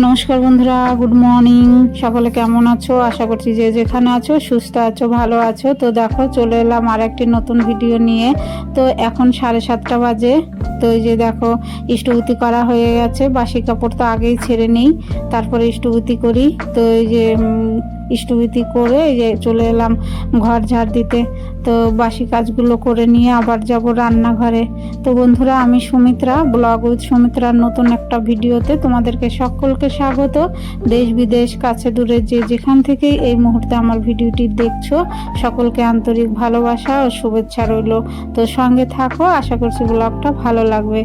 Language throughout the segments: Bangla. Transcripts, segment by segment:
নমস্কার বন্ধুরা, গুড মর্নিং। সকলে কেমন আছো? আশা করছি যে যেখানে আছো সুস্থ আছো, ভালো আছো। তো দেখো, চলে এলাম আর একটি নতুন ভিডিও নিয়ে। তো এখন 7:30 বাজে। তো এই যে দেখো, ইষ্টভূতি করা হয়ে গেছে। বাসি কাপড় তো আগেই ছেড়ে নেই, তারপরে ইষ্টভূতি করি। তো এই যে ইষ্টভূতি করে এই যে চলে এলাম ঘর ঝাড় দিতে। তো বাসি কাজগুলো করে নিয়ে আবার যাব রান্নাঘরে। তো বন্ধুরা, আমি সুমিত্রা, ব্লগ উইথ সুমিত্রার নতুন একটা ভিডিওতে তোমাদেরকে সকলকে স্বাগত। দেশ বিদেশ, কাছে দূরে যে যেখান থেকেই এই মুহূর্তে আমার ভিডিওটি দেখছো, সকলকে আন্তরিক ভালোবাসা ও শুভেচ্ছা রইল। তো সঙ্গে থাকো, আশা করছি ব্লগটা ভালো লাগবে।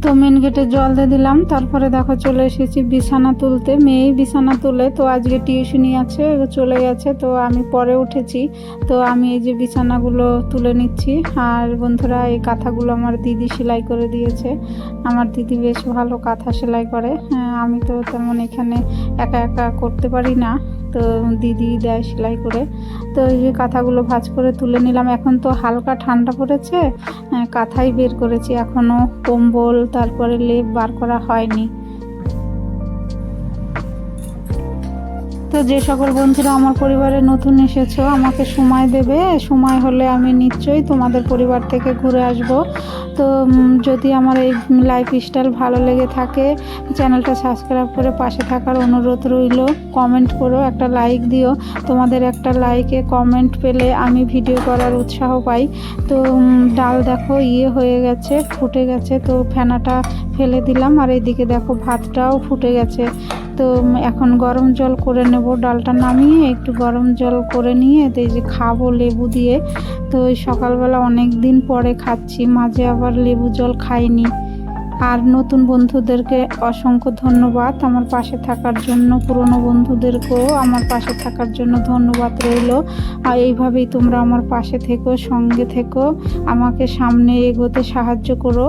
তো মেন গেটে জল দিয়ে দিলাম, তারপরে দেখো চলে এসেছি বিছানা তুলতে। মেয়েই বিছানা তুলে, তো আজকে টিউশনি আছে, চলে গেছে। তো আমি পরে উঠেছি। তো আমি এই যে বিছানাগুলো তুলে নিচ্ছি। আর বন্ধুরা, এই কাঁথাগুলো আমার দিদি সেলাই করে দিয়েছে। আমার দিদি বেশ ভালো কাঁথা সেলাই করে। আমি তো তেমন এখানে একা একা করতে পারি না, তো দিদি দেয় সেলাই করে। তো এই যে কাঁথাগুলো ভাঁজ করে তুলে নিলাম। এখন তো হালকা ঠান্ডা পড়েছে, কাঁথাই বের করেছি, এখনও কম্বল তারপরে লেপ বার করা হয়নি। তো যে সকল বন্ধুরা আমার পরিবারে নতুন এসেছো, আমাকে সময় দেবে। সময় হলে আমি নিশ্চয়ই তোমাদের পরিবার থেকে ঘুরে আসব। তো যদি আমার এই লাইফস্টাইল ভালো লেগে থাকে, চ্যানেলটা সাবস্ক্রাইব করে পাশে থাকার অনুরোধ রইল। কমেন্ট করো, একটা লাইক দিও। তোমাদের একটা লাইকে কমেন্ট পেলে আমি ভিডিও করার উৎসাহ পাই। তো ডাল দেখো হয়ে গেছে, ফুটে গেছে। তো ফেনাটা ফেলে দিলাম, আর এইদিকে দেখো ভাতটাও ফুটে গেছে। তো এখন গরম জল করে নেব। ডালটা নামিয়ে একটু গরম জল করে নিয়ে তো এই যে খাবো লেবু দিয়ে। তো ওই সকালবেলা অনেক দিন পরে খাচ্ছি, মাঝে আবার লেবু জল খাইনি। আর নতুন বন্ধুদেরকে অসংখ্য ধন্যবাদ আমার পাশে থাকার জন্য, পুরনো বন্ধুদেরকেও আমার পাশে থাকার জন্য ধন্যবাদ রইল। আর এইভাবেই তোমরা আমার পাশে থেকো, সঙ্গে থেকো, আমাকে সামনে এগোতে সাহায্য করো।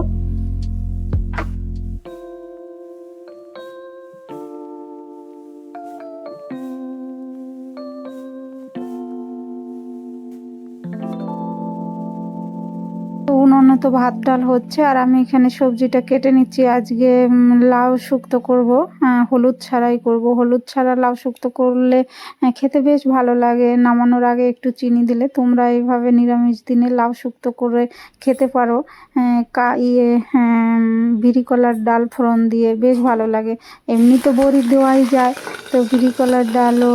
উনুনে তো ভাত ডাল হচ্ছে, আর আমি এখানে সবজিটা কেটে নিচ্ছি। আজকে লাউ শুক্তো করব, হলুদ ছাড়াই করব। হলুদ ছাড়া লাউ শুক্তো করলে খেতে বেশ ভালো লাগে। নামানোর আগে একটু চিনি দিলে। তোমরা এইভাবে নিরামিষ দিনে লাউ শুক্তো করে খেতে পারো। বিরি কলার ডাল ফোড়ন দিয়ে বেশ ভালো লাগে। এমনি তো বড়ি দেওয়াই যায়, তো বিরি কলার ডালও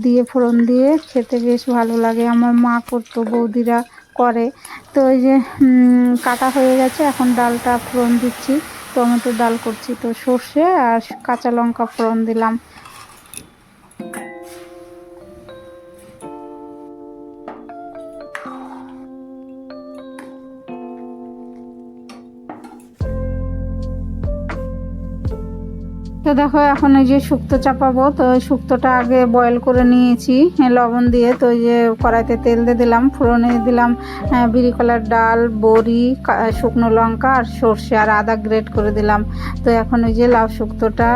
দিয়ে ফোড়ন দিয়ে খেতে বেশ ভালো লাগে। আমার মা করতো, বৌদিরা করে। তো এই যে কাটা হয়ে গেছে, এখন ডালটা ফোড়ন দিচ্ছি। টমেটো ডাল করছি, তো সর্ষে আর কাঁচা লঙ্কা ফোড়ন দিলাম। তো দেখো, এখন এই যে শুক্তো চাপাবো। তো ওই শুক্তোটা আগে বয়েল করে নিয়েছি লবণ দিয়ে। তো এই যে কড়াইতে তেল দিয়ে দিলাম, ফোড়নে দিলাম বিরি কলার ডাল, বড়ি, শুকনো লঙ্কা আর সর্ষে আর আদা গ্রেট করে দিলাম। তো এখন ওই যে লাউ শুক্তোটা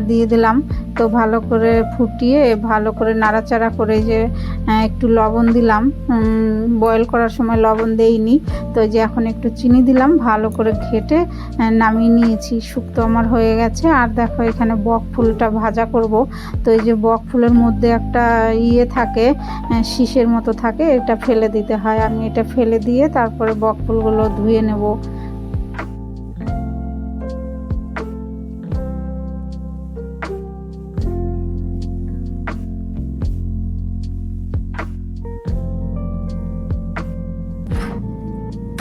দিয়ে দিলাম। তো ভালো করে ফুটিয়ে ভালো করে নাড়াচাড়া করে যে একটু লবণ দিলাম। বয়েল করার সময় লবণ দেইনি। তো এই যে এখন একটু চিনি দিলাম, ভালো করে ঘেটে নামিয়ে নিয়েছি। শুক্তো আমার হয়ে গেছে। আর দেখো, এখানে বক ফুলটা ভাজা করব। তো এই যে বক ফুলের মধ্যে একটা থাকে, শীষের মতো থাকে, এটা ফেলে দিতে হয়। আমি এটা ফেলে দিয়ে তারপরে বক ফুলগুলো ধুয়ে নেব।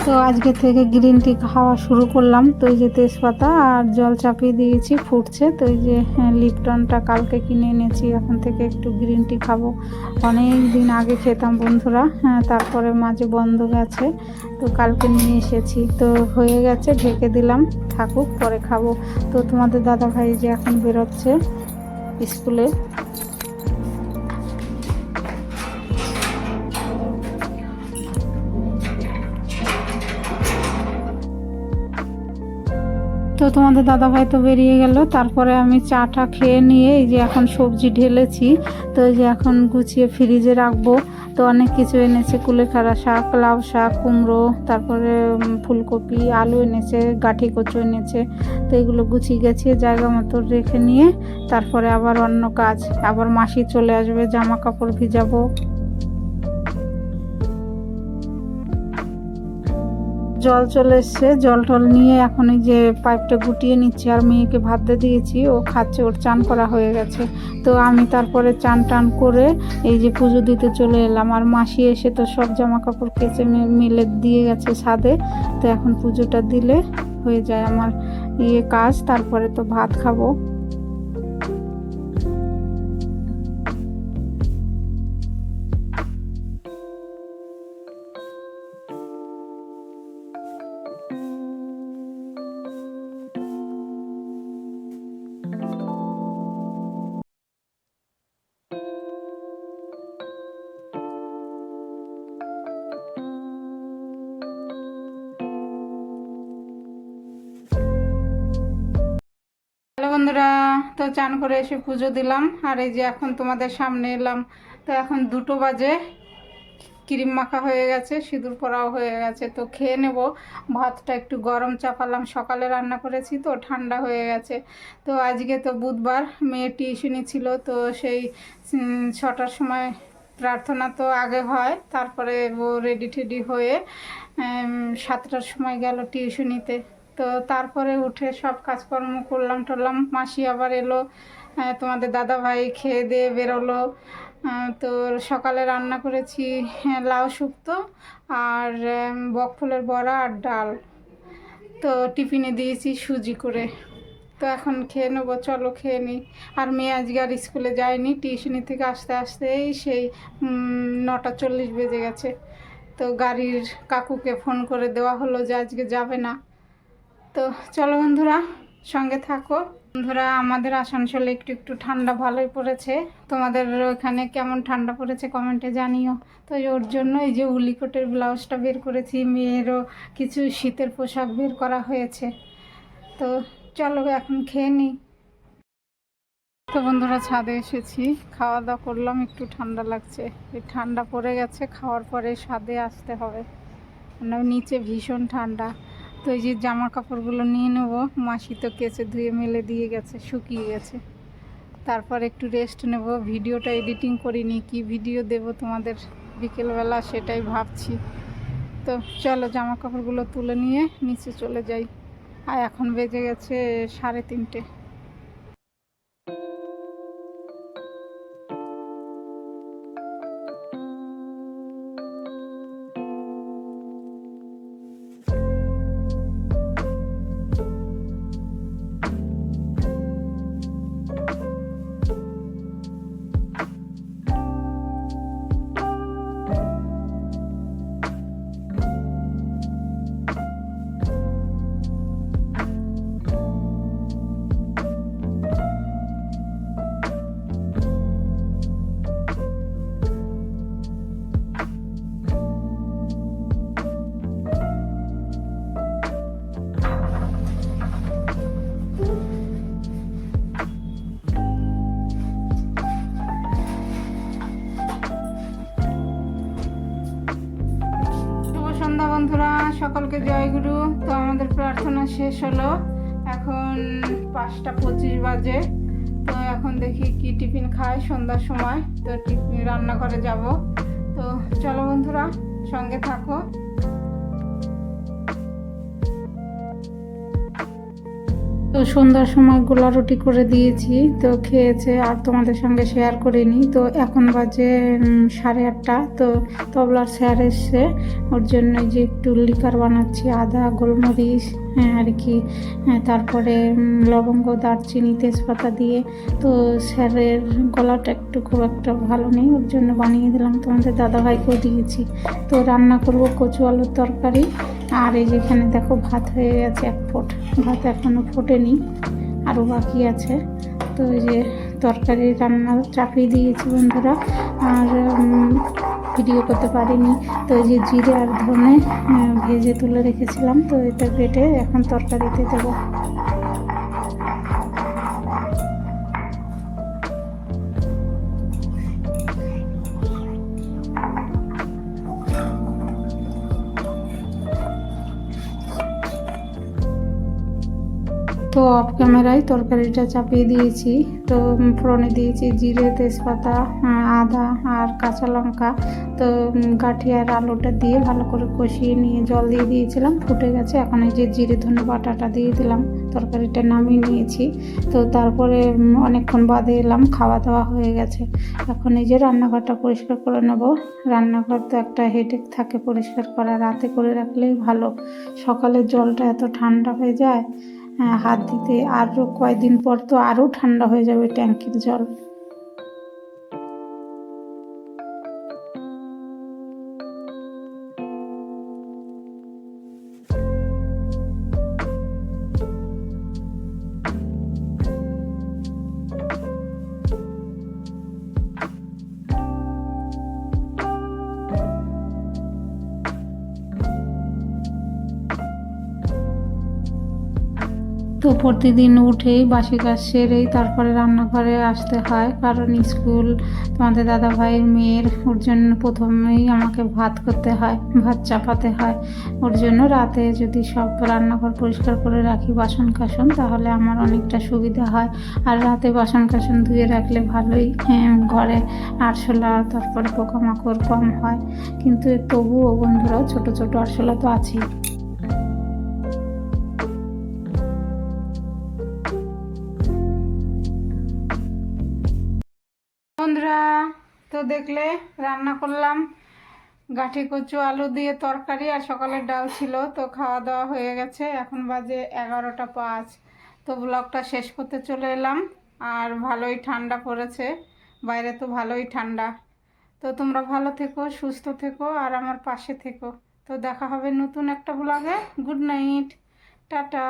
তো আজকে থেকে গ্রিন টি খাওয়া শুরু করলাম। তো এই যে তেজপাতা আর জল চাপিয়ে দিয়েছি, ফুটছে। তো এই যে লিপটনটা কালকে কিনে এনেছি, এখন থেকে একটু গ্রিন টি খাবো। অনেক দিন আগে খেতাম বন্ধুরা, তারপরে মাঝে বন্ধ গেছে। তো কালকে নিয়ে এসেছি। তো হয়ে গেছে, ঢেকে দিলাম, থাকুক, পরে খাবো। তো তোমাদের দাদা ভাই যে এখন বেরোচ্ছে স্কুলে। তো তোমাদের দাদাভাই তো বেরিয়ে গেল। তারপরে আমি চাটা খেয়ে নিয়ে এই যে এখন সবজি ঢেলেছি। তো এই যে এখন গুছিয়ে ফ্রিজে রাখবো। তো অনেক কিছু এনেছে, কুলেখাড়া শাক, লাউ শাক, কুমড়ো, তারপরে ফুলকপি, আলু এনেছে, গাঁঠি কচু এনেছে। তো এগুলো গুছিয়ে গেছিয়ে জায়গা মতো রেখে নিয়ে তারপরে আবার অন্য কাজ, আবার মাসি চলে আসবে, জামা কাপড় ভিজাবো। জল চলে এসছে, জল টল নিয়ে এখন এই যে পাইপটা গুটিয়ে নিচ্ছি, আর মেয়েকে ভাত দিয়ে দিয়েছি, ও খাচ্ছে, ওর চান করা হয়ে গেছে। তো আমি তারপরে চান টান করে এই যে পুজো দিতে চলে এলাম। আর মাসি এসে তো সব জামা কাপড় কেচে মেলে দিয়ে গেছে ছাদে। তো এখন পুজোটা দিলে হয়ে যায় আমার কাজ, তারপরে তো ভাত খাবো। হ্যালো বন্ধুরা, তো চান করে এসে পুজো দিলাম, আর এই যে এখন তোমাদের সামনে এলাম। তো এখন 2টো বাজে, ক্রিম মাখা হয়ে গেছে, সিঁদুর পরাও হয়ে গেছে। তো খেয়ে নেব। ভাতটা একটু গরম চাপালাম, সকালে রান্না করেছি তো ঠান্ডা হয়ে গেছে। তো আজকে তো বুধবার, মেয়ের টিউশনি ছিল, তো সেই 6টার সময় প্রার্থনা তো আগে হয়, তারপরে ও রেডি টেডি হয়ে 7টার সময় গেল টিউশনিতে। তো তারপরে উঠে সব কাজকর্ম করলাম টরলাম, মাসি আবার এলো, তোমাদের দাদা ভাই খেয়ে দিয়ে বেরোলো। তো সকালে রান্না করেছি লাউ শুক্তো আর বকফুলের বড়া আর ডাল। তো টিফিনে দিয়েছি সুজি করে। তো এখন খেয়ে নেবো, চলো খেয়ে নিই। আর মেয়ে আজকে আর স্কুলে যায়নি, টিউশনি থেকে আসতে আসতেই সেই 9টা 40 বেজে গেছে। তো গাড়ির কাকুকে ফোন করে দেওয়া হলো যে আজকে যাবে না। তো চলো বন্ধুরা, সঙ্গে থাকো। বন্ধুরা, আমাদের আসানসোলে একটু একটু ঠান্ডা ভালোই পড়েছে। তোমাদের ওখানে কেমন ঠান্ডা পড়েছে কমেন্টে জানিও। তো ওর জন্য এই যে উলিকোটের ব্লাউজটা বের করেছি, মেয়েরও কিছু শীতের পোশাক বের করা হয়েছে। তো চলো এখন খেয়ে নিই। তো বন্ধুরা, ছাদে এসেছি, খাওয়া দাওয়া করলাম, একটু ঠান্ডা লাগছে। এই ঠান্ডা পড়ে গেছে, খাওয়ার পরে ছাদে আসতে হবে, নিচে ভীষণ ঠান্ডা। তো এই যে জামা কাপড়গুলো নিয়ে নেবো, মাসি তো কেচে ধুয়ে মেলে দিয়ে গেছে, শুকিয়ে গেছে। তারপর একটু রেস্ট নেব। ভিডিওটা এডিটিং করিনি, কি ভিডিও দেব তোমাদের বিকেলবেলা সেটাই ভাবছি। তো চলো জামা কাপড়গুলো তুলে নিয়ে নিচে চলে যাই। আর এখন বেজে গেছে 3:30। বন্ধুরা, সকলকে জয়গুরু। তো আমাদের প্রার্থনা শেষ হলো, এখন 5টা 25 বাজে। তো এখন দেখি কি টিফিন খাই সন্ধ্যার সময়। তো টিফিন রান্নাঘরে যাব। তো চলো বন্ধুরা, সঙ্গে থাকো। তো সন্ধ্যার সময় গোলা রুটি করে দিয়েছি, তো খেয়েছে, আর তোমাদের সঙ্গে শেয়ার করিনি। তো এখন বাজে 8:30। তো তবলার স্যার এসছে, ওর জন্য যে একটু লিকার বানাচ্ছি, আদা গোলমরিচ আর কি, তারপরে লবঙ্গ দারচিনি তেজপাতা দিয়ে। তো স্যারের গলাটা একটু খুব একটা ভালো নেই, ওর জন্য বানিয়ে দিলাম, তোমাদের দাদাভাইকেও দিয়েছি। তো রান্না করব কচু আলুর তরকারি। আর এই যেখানে দেখো ভাত হয়ে গেছে 1 ফুট, ভাত এখনও ফোটেনি, আরও বাকি আছে। তো এই যে তরকারি রান্না চাপিয়ে দিয়েছি বন্ধুরা, আর ভিডিও করতে পারিনি। তো এই যে জিরে আর ধনে ভেজে তুলে রেখেছিলাম, তো এটা বেটে এখন তরকারিতে দেবো। তো অফ ক্যামেরায় তরকারিটা চাপিয়ে দিয়েছি। তো ফোড়নে দিয়েছি জিরে, তেজপাতা, আদা আর কাঁচা লঙ্কা। তো গাঠিয়ার আলুটা দিয়ে ভালো করে কষিয়ে নিয়ে জল দিয়ে দিয়েছিলাম, ফুটে গেছে। এখন এই যে জিরে ধনে বাটাটা দিয়ে দিলাম, তরকারিটা নামিয়ে নিয়েছি। তো তারপরে অনেকক্ষণ বাদে এলাম, খাওয়া দাওয়া হয়ে গেছে। এখন এই যে রান্নাঘরটা পরিষ্কার করে নেব। রান্নাঘর তো একটা হেডেক থাকে পরিষ্কার করা, রাতে করে রাখলেই ভালো। সকালের জলটা এত ঠান্ডা হয়ে যায়, হাত দিতে আরও কয়েকদিন পর তো আরও ঠান্ডা হয়ে যাবে ট্যাঙ্কির জল। তো প্রতিদিন উঠেই বাসি কাজ সেরেই তারপরে রান্নাঘরে আসতে হয়, কারণ স্কুল, তোমাদের দাদা ভাইয়ের মেয়ের, ওর জন্য প্রথমেই আমাকে ভাত করতে হয়, ভাত চাপাতে হয়। ওর জন্য রাতে যদি সব রান্নাঘর পরিষ্কার করে রাখি, বাসন কাসন, তাহলে আমার অনেকটা সুবিধা হয়। আর রাতে বাসন কাসন ধুয়ে রাখলে ভালোই, ঘরে আরশোলা তারপরে পোকামাকড় কম হয়। কিন্তু তবুও বন্ধুরা, ছোট ছোট আরশোলা তো আছেই। বন্ধুরা, তো দেখলে রান্না করলাম গাঠি কচু আলু দিয়ে তরকারি, আর সকালের ডাল ছিল। তো খাওয়া দাওয়া হয়ে গেছে, এখন বাজে 11টা 5। তো ব্লগটা শেষ করতে চলে এলাম। আর ভালোই ঠান্ডা পড়েছে, বাইরে তো ভালোই ঠান্ডা। তো তোমরা ভালো থেকো, সুস্থ থেকো, আর আমার পাশে থেকো। তো দেখা হবে নতুন একটা ব্লগে। Good night, tata.